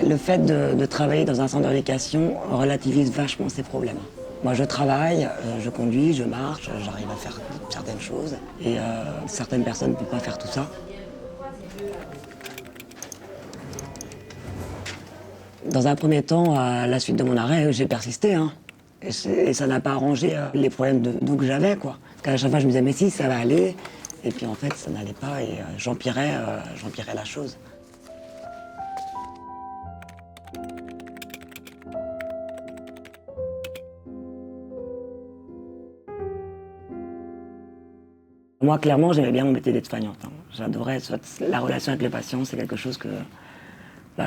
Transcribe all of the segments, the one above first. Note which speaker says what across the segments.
Speaker 1: Le fait de travailler dans un centre de rééducation relativise vachement ces problèmes. Moi, je travaille, je conduis, je marche, j'arrive à faire certaines choses. Et certaines personnes ne peuvent pas faire tout ça. Dans un premier temps, à la suite de mon arrêt, j'ai persisté. Hein. Et ça n'a pas arrangé les problèmes de dos que j'avais, quoi. Parce qu'à chaque fois, je me disais, mais si, ça va aller. Et puis en fait, ça n'allait pas et j'empirais la chose. Moi, clairement, j'aimais bien mon métier d'aide-soignante. Hein. J'adorais la relation avec les patients, c'est quelque chose que...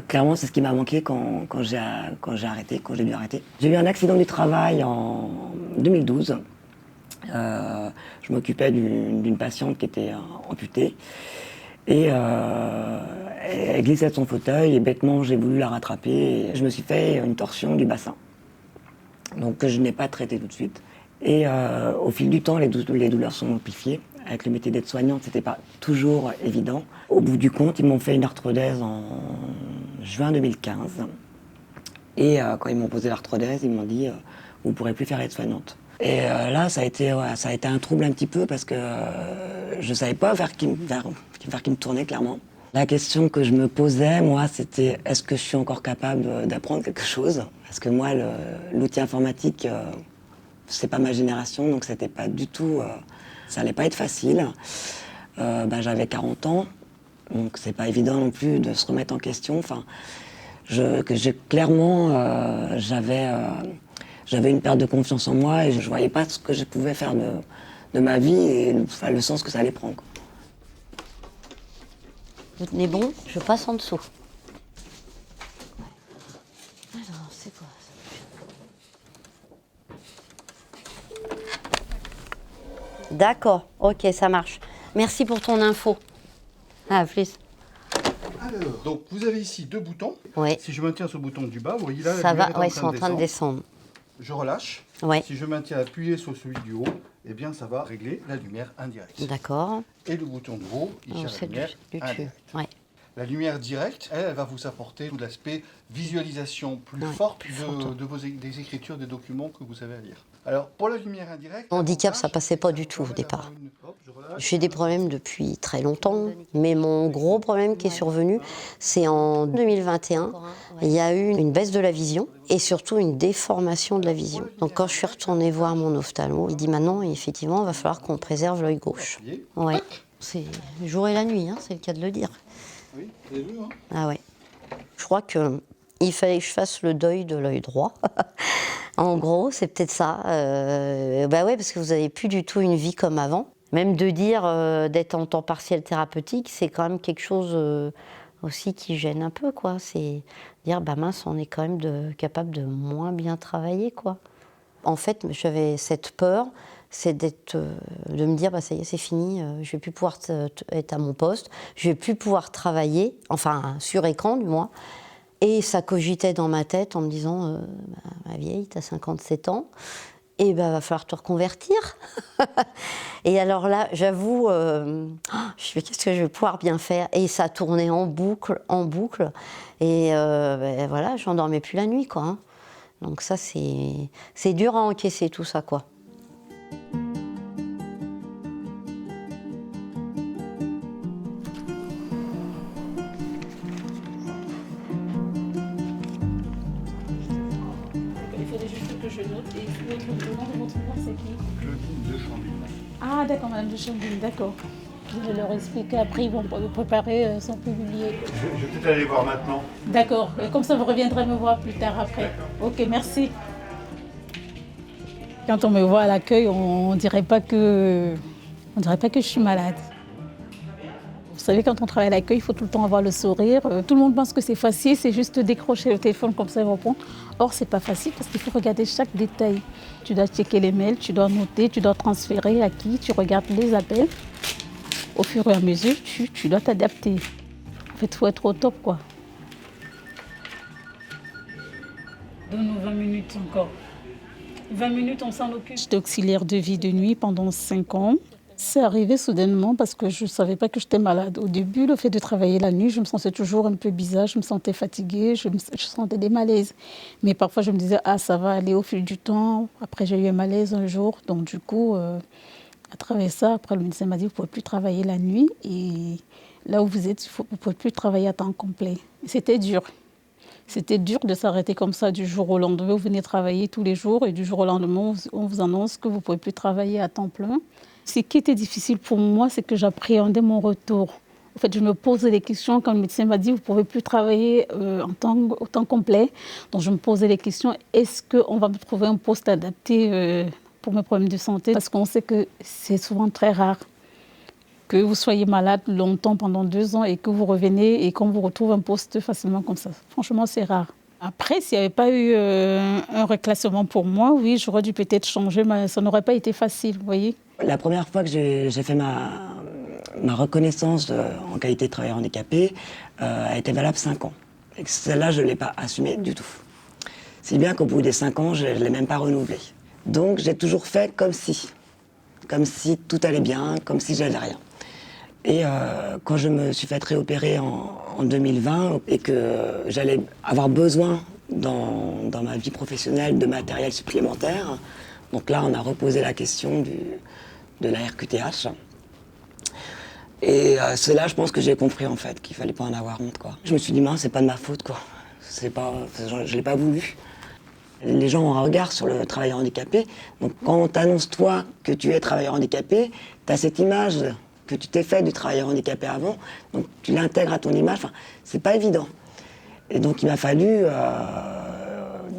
Speaker 1: clairement, c'est ce qui m'a manqué quand j'ai arrêté, quand j'ai dû arrêter. J'ai eu un accident du travail en 2012. Je m'occupais d'une patiente qui était amputée. Et elle glissait de son fauteuil et bêtement, j'ai voulu la rattraper. Et je me suis fait une torsion du bassin. Donc que je n'ai pas traité tout de suite. Et au fil du temps, les douleurs sont amplifiées. Avec le métier d'aide-soignante, c'était pas toujours évident. Au bout du compte, ils m'ont fait une arthrodèse en juin 2015. Et quand ils m'ont posé l'arthrodèse, ils m'ont dit vous ne pourrez plus faire aide-soignante. Et là, ça a été un trouble un petit peu parce que je ne savais pas vers qui me tourner, clairement. La question que je me posais, moi, c'était est-ce que je suis encore capable d'apprendre quelque chose? Parce que moi, l'outil informatique, c'est pas ma génération, donc c'était pas du tout... ça allait pas être facile. J'avais 40 ans, donc c'est pas évident non plus de se remettre en question. Enfin, clairement, j'avais une perte de confiance en moi et je voyais pas ce que je pouvais faire de ma vie et le sens que ça allait prendre.
Speaker 2: Vous tenez bon? Je passe en dessous. Alors, c'est quoi ça? D'accord, ok, ça marche. Merci pour ton info. À plus.
Speaker 3: Alors, donc vous avez ici deux boutons.
Speaker 2: Oui.
Speaker 3: Si je maintiens ce bouton du bas, vous voyez là,
Speaker 2: Ça
Speaker 3: la lumière
Speaker 2: va,
Speaker 3: est
Speaker 2: ils sont en train de descendre.
Speaker 3: Je relâche.
Speaker 2: Ouais.
Speaker 3: Si je maintiens appuyé sur celui du haut, eh bien ça va régler la lumière indirecte.
Speaker 2: D'accord.
Speaker 3: Et le bouton de haut, il gère la
Speaker 2: C'est
Speaker 3: lumière
Speaker 2: du dessus.
Speaker 3: indirecte.
Speaker 2: Ouais.
Speaker 3: La lumière directe, elle va vous apporter tout l'aspect visualisation plus forte des écritures, des documents que vous avez à lire. Alors, pour la lumière indirecte...
Speaker 2: Handicap, ça passait pas du tout au départ. J'ai des problèmes depuis très longtemps, mais mon gros problème qui est survenu, c'est en 2021. Il y a eu une baisse de la vision et surtout une déformation de la vision. Donc quand je suis retournée voir mon ophtalmo, il dit maintenant, effectivement, il va falloir qu'on préserve l'œil gauche. Ouais. C'est le jour et la nuit, hein, c'est le cas de le dire.
Speaker 3: Oui, les deux, hein.
Speaker 2: Ah ouais. Je crois qu'il fallait que je fasse le deuil de l'œil droit. En gros, c'est peut-être ça. Bah ouais, parce que vous n'avez plus du tout une vie comme avant. Même de dire d'être en temps partiel thérapeutique, c'est quand même quelque chose aussi qui gêne un peu, quoi. C'est dire, bah mince, on est quand même capable de moins bien travailler, quoi. En fait, j'avais cette peur, c'est de me dire, bah ça y est, c'est fini, je vais plus pouvoir être à mon poste, je vais plus pouvoir travailler, enfin sur écran du moins. Et ça cogitait dans ma tête en me disant, ma vieille, t'as 57 ans, et ben va falloir te reconvertir. Et alors là, j'avoue, je me suis dit, qu'est-ce que je vais pouvoir bien faire? Et ça tournait en boucle, et voilà, j'en dormais plus la nuit, quoi. Hein. Donc ça, c'est dur à encaisser tout ça, quoi.
Speaker 4: Il faudrait juste que je note. Et le nom de votre mère, c'est qui?
Speaker 3: Claudine de Chambly.
Speaker 4: Ah, d'accord, Madame de Chambly, d'accord. Je vais leur expliquer. Après, ils vont préparer son publier.
Speaker 3: Je vais peut-être aller voir maintenant.
Speaker 4: D'accord. Et comme ça, vous reviendrez me voir plus tard après. Ok, merci. Quand on me voit à l'accueil, on dirait pas que je suis malade. Vous savez, quand on travaille à l'accueil, il faut tout le temps avoir le sourire. Tout le monde pense que c'est facile, c'est juste décrocher le téléphone comme ça et répondre. Or, c'est pas facile parce qu'il faut regarder chaque détail. Tu dois checker les mails, tu dois noter, tu dois transférer à qui, tu regardes les appels. Au fur et à mesure, tu dois t'adapter. En fait, il faut être au top, quoi. Donne-nous 20 minutes encore. 20 minutes, on s'en occupe. J'étais auxiliaire de vie de nuit pendant 5 ans. C'est arrivé soudainement parce que je ne savais pas que j'étais malade. Au début, le fait de travailler la nuit, je me sentais toujours un peu bizarre, je me sentais fatiguée, je sentais des malaises. Mais parfois, je me disais, ah, ça va aller au fil du temps. Après, j'ai eu un malaise un jour. Donc, du coup, à travers ça, après, le médecin m'a dit, vous ne pouvez plus travailler la nuit. Et là où vous êtes, vous ne pouvez plus travailler à temps complet. C'était dur. C'était dur de s'arrêter comme ça du jour au lendemain. Vous venez travailler tous les jours et du jour au lendemain, on vous annonce que vous ne pouvez plus travailler à temps plein. Ce qui était difficile pour moi, c'est que j'appréhendais mon retour. En fait, je me posais des questions quand le médecin m'a dit « vous ne pouvez plus travailler au temps complet ». Donc, je me posais des questions « est-ce qu'on va me trouver un poste adapté pour mes problèmes de santé ?» Parce qu'on sait que c'est souvent très rare que vous soyez malade longtemps, pendant 2 ans, et que vous revenez et qu'on vous retrouve un poste facilement comme ça. Franchement, c'est rare. Après, s'il n'y avait pas eu un reclassement pour moi, oui, j'aurais dû peut-être changer, mais ça n'aurait pas été facile, vous voyez.
Speaker 1: La première fois que j'ai fait ma reconnaissance en qualité de travailleur handicapé a été valable 5 ans. Et celle-là, je ne l'ai pas assumée du tout. Si bien qu'au bout des 5 ans, je ne l'ai même pas renouvelée. Donc j'ai toujours fait comme si tout allait bien, comme si j'avais rien. Et quand je me suis fait réopérer en 2020 et que j'allais avoir besoin dans ma vie professionnelle de matériel supplémentaire, donc là on a reposé la question de la RQTH. Et c'est là, je pense que j'ai compris en fait qu'il fallait pas en avoir honte, quoi. Je me suis dit, mince, c'est pas de ma faute, quoi. Je l'ai pas voulu. Les gens ont un regard sur le travailleur handicapé. Donc quand on t'annonce toi que tu es travailleur handicapé, tu as cette image que tu t'es fait du travailleur handicapé avant, donc tu l'intègres à ton image. Enfin, c'est pas évident. Et donc il m'a fallu,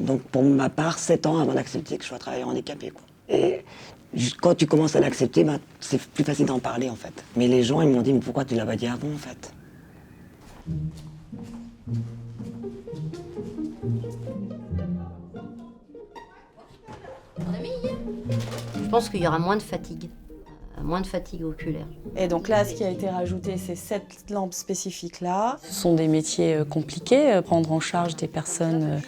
Speaker 1: donc pour ma part, 7 ans avant d'accepter que je sois travailleur handicapé, quoi. Et quand tu commences à l'accepter, ben, c'est plus facile d'en parler en fait. Mais les gens, ils m'ont dit, mais pourquoi tu l'as pas dit avant en fait?
Speaker 2: Je pense qu'il y aura moins de fatigue oculaire.
Speaker 5: Et donc là, ce qui a été rajouté, c'est cette lampe spécifique-là.
Speaker 6: Ce sont des métiers compliqués, prendre en charge des personnes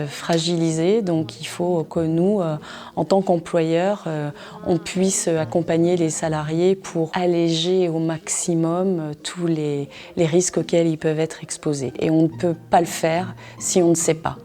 Speaker 6: fragilisées. Donc il faut que nous, en tant qu'employeurs, on puisse accompagner les salariés pour alléger au maximum tous les risques auxquels ils peuvent être exposés. Et on ne peut pas le faire si on ne sait pas.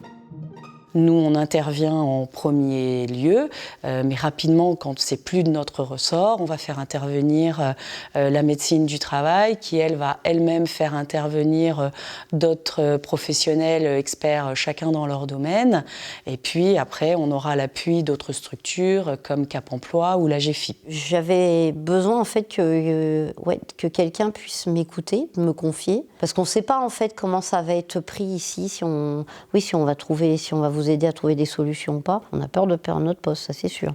Speaker 6: Nous, on intervient en premier lieu, mais rapidement, quand c'est plus de notre ressort, on va faire intervenir la médecine du travail, qui, elle, va elle-même faire intervenir d'autres professionnels experts, chacun dans leur domaine. Et puis, après, on aura l'appui d'autres structures, comme Cap Emploi ou la GFIP.
Speaker 2: J'avais besoin, en fait, que quelqu'un puisse m'écouter, me confier, parce qu'on ne sait pas, en fait, comment ça va être pris ici, si on va vous aider à trouver des solutions ou pas. On a peur de perdre notre poste, ça c'est sûr.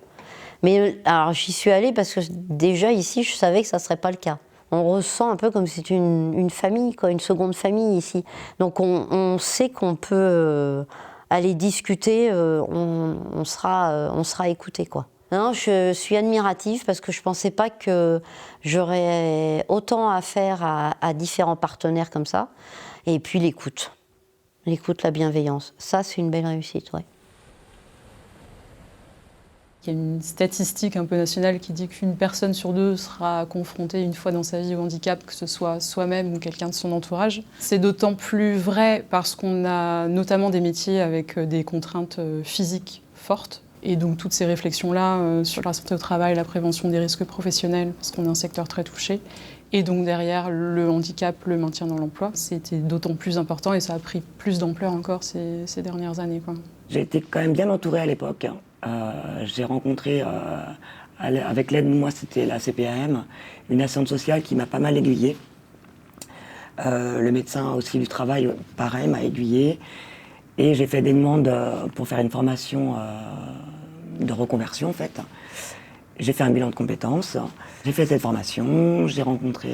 Speaker 2: Mais alors j'y suis allée parce que déjà ici, je savais que ça ne serait pas le cas. On ressent un peu comme si c'était une famille, quoi, une seconde famille ici. Donc on sait qu'on peut aller discuter, on sera écouté, quoi. Non, je suis admirative parce que je ne pensais pas que j'aurais autant à faire à différents partenaires comme ça. Et puis l'écoute. L'écoute, la bienveillance. Ça, c'est une belle réussite, ouais.
Speaker 7: Il y a une statistique un peu nationale qui dit qu'une personne sur 2 sera confrontée une fois dans sa vie au handicap, que ce soit soi-même ou quelqu'un de son entourage. C'est d'autant plus vrai parce qu'on a notamment des métiers avec des contraintes physiques fortes. Et donc toutes ces réflexions-là sur la santé au travail, la prévention des risques professionnels, parce qu'on est un secteur très touché. Et donc derrière, le handicap, le maintien dans l'emploi, c'était d'autant plus important et ça a pris plus d'ampleur encore ces dernières années, quoi.
Speaker 1: J'ai été quand même bien entourée à l'époque. J'ai rencontré, avec l'aide de moi, c'était la CPAM, une assistante sociale qui m'a pas mal aiguillée. Le médecin aussi du travail, pareil, m'a aiguillée. Et j'ai fait des demandes pour faire une formation de reconversion, en fait. J'ai fait un bilan de compétences, j'ai fait cette formation, j'ai rencontré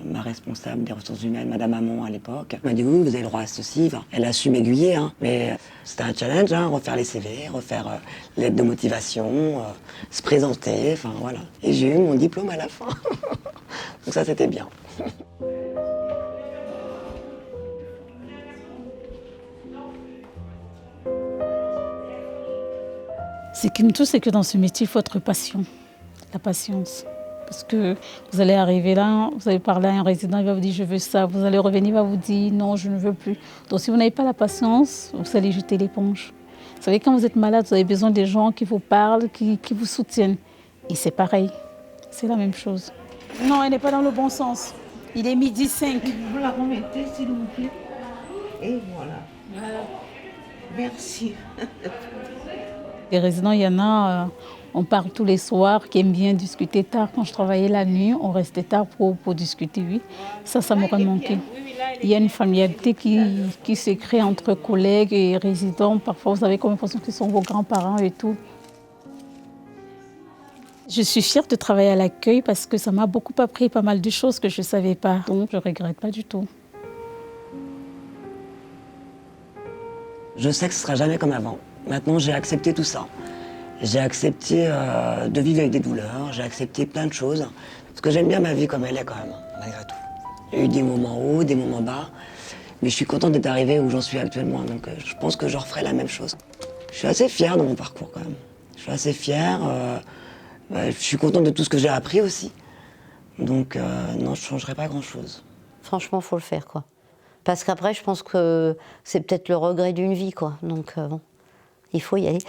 Speaker 1: ma responsable des ressources humaines, Madame Hamon à l'époque. Elle m'a dit oui, vous avez le droit à ceci. Enfin, elle a su m'aiguiller, hein. Mais c'était un challenge, hein, refaire les CV, refaire l'aide de motivation, se présenter, enfin voilà. Et j'ai eu mon diplôme à la fin. Donc ça, c'était bien.
Speaker 4: Ce qui me touche, c'est que dans ce métier, il faut être patient, la patience. Parce que vous allez arriver là, vous allez parler à un résident, il va vous dire je veux ça. Vous allez revenir, il va vous dire non, je ne veux plus. Donc si vous n'avez pas la patience, vous allez jeter l'éponge. Vous savez, quand vous êtes malade, vous avez besoin des gens qui vous parlent, qui vous soutiennent. Et c'est pareil, c'est la même chose.
Speaker 5: Non, elle n'est pas dans le bon sens. Il est 12h05.
Speaker 8: Vous la remettez, s'il vous plaît. Et voilà. Merci.
Speaker 4: Les résidents, il y en a, on parle tous les soirs, qui aiment bien discuter tard. Quand je travaillais la nuit, on restait tard pour discuter, oui. Ça m'aurait manqué. Il y a une familiarité qui se crée entre collègues et résidents. Parfois, vous avez comme l'impression que ce sont vos grands-parents et tout. Je suis fière de travailler à l'accueil parce que ça m'a beaucoup appris pas mal de choses que je ne savais pas. Donc, je ne regrette pas du tout.
Speaker 1: Je sais que ce sera jamais comme avant. Maintenant, j'ai accepté tout ça. J'ai accepté de vivre avec des douleurs, j'ai accepté plein de choses. Parce que j'aime bien ma vie comme elle est quand même, malgré tout. Il y a eu des moments hauts, des moments bas. Mais je suis contente d'être arrivée où j'en suis actuellement. Donc je pense que je referai la même chose. Je suis assez fière de mon parcours quand même. Je suis assez fière. Je suis contente de tout ce que j'ai appris aussi. Donc non, je ne changerai pas grand-chose.
Speaker 2: Franchement, il faut le faire, quoi. Parce qu'après, je pense que c'est peut-être le regret d'une vie, quoi. Donc bon, il faut y aller.